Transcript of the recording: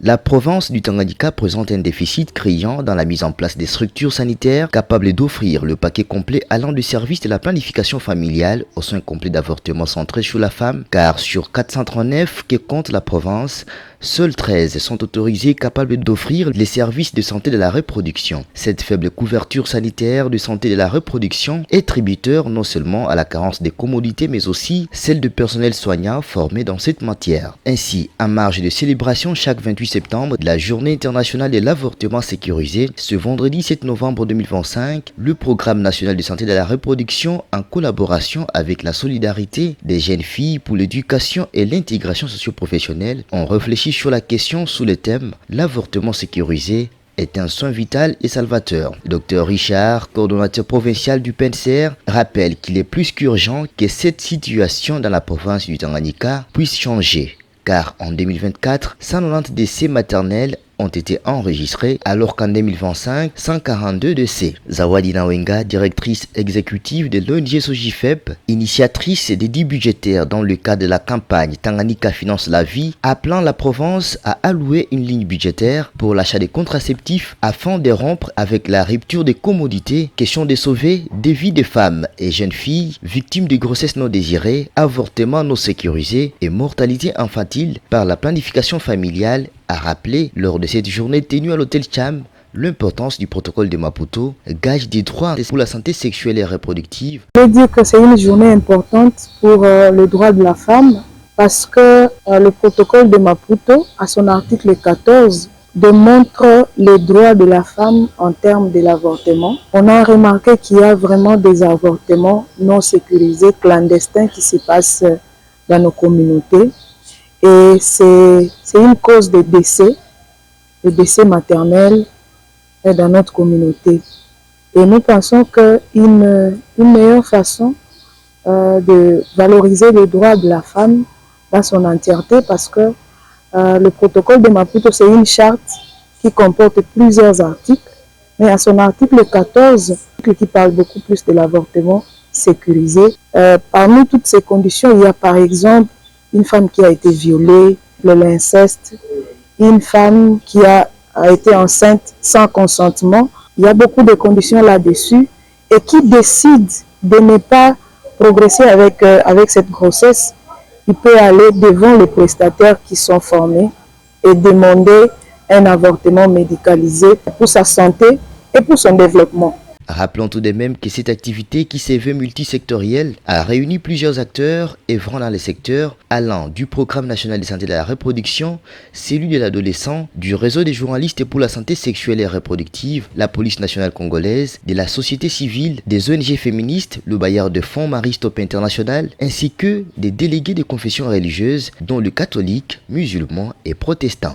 La province du Tanganyika présente un déficit criant dans la mise en place des structures sanitaires capables d'offrir le paquet complet allant du service de la planification familiale au soin complet d'avortement centré sur la femme, car sur 439 que compte la province, seuls 13 sont autorisés capables d'offrir les services de santé de la reproduction. Cette faible couverture sanitaire de santé de la reproduction est tributaire non seulement à la carence des commodités mais aussi celle de personnel soignant formé dans cette matière. Ainsi, en marge de célébration chaque 28 septembre de la Journée internationale de l'avortement sécurisé, ce vendredi 7 novembre 2025, le Programme national de santé de la reproduction, en collaboration avec la solidarité des jeunes filles pour l'éducation et l'intégration socio-professionnelle, ont réfléchi sur la question sous le thème « L'avortement sécurisé est un soin vital et salvateur ». Dr Richard, coordonnateur provincial du PNCR, rappelle qu'il est plus qu'urgent que cette situation dans la province du Tanganyika puisse changer. Car en 2024, 190 décès maternels ont été enregistrés, alors qu'en 2025, 142 décès. Zawadi Nawenga, directrice exécutive de l'ONG Sojifep, initiatrice des dits budgétaires dans le cadre de la campagne Tanganyika finance la vie, appelant la province à allouer une ligne budgétaire pour l'achat des contraceptifs afin de rompre avec la rupture des commodités, question de sauver des vies de femmes et jeunes filles victimes de grossesses non désirées, avortements non sécurisés et mortalité infantile par la planification familiale, a rappelé lors de cette journée tenue à l'hôtel Cham l'importance du protocole de Maputo, gage des droits pour la santé sexuelle et reproductive. Je veux dire que c'est une journée importante pour le droit de la femme parce que le protocole de Maputo, à son article 14, démontre les droits de la femme en termes de l'avortement. On a remarqué qu'il y a vraiment des avortements non sécurisés, clandestins qui se passent dans nos communautés. Et c'est une cause de décès maternel dans notre communauté. Et nous pensons qu'une meilleure façon de valoriser les droits de la femme dans son entièreté, parce que le protocole de Maputo, c'est une charte qui comporte plusieurs articles, mais à son article 14, qui parle beaucoup plus de l'avortement sécurisé, parmi toutes ces conditions, il y a par exemple une femme qui a été violée, l'inceste, une femme qui a été enceinte sans consentement. Il y a beaucoup de conditions là-dessus et qui décide de ne pas progresser avec cette grossesse, il peut aller devant les prestataires qui sont formés et demander un avortement médicalisé pour sa santé et pour son développement. Rappelons tout de même que cette activité qui s'est veut multisectorielle a réuni plusieurs acteurs œuvrant dans les secteurs allant du Programme national de santé de la reproduction, celui de l'adolescent, du réseau des journalistes pour la santé sexuelle et reproductive, la police nationale congolaise, de la société civile, des ONG féministes, le bailleur de fonds Marie Stop International, ainsi que des délégués de confessions religieuses dont le catholique, musulman et protestant.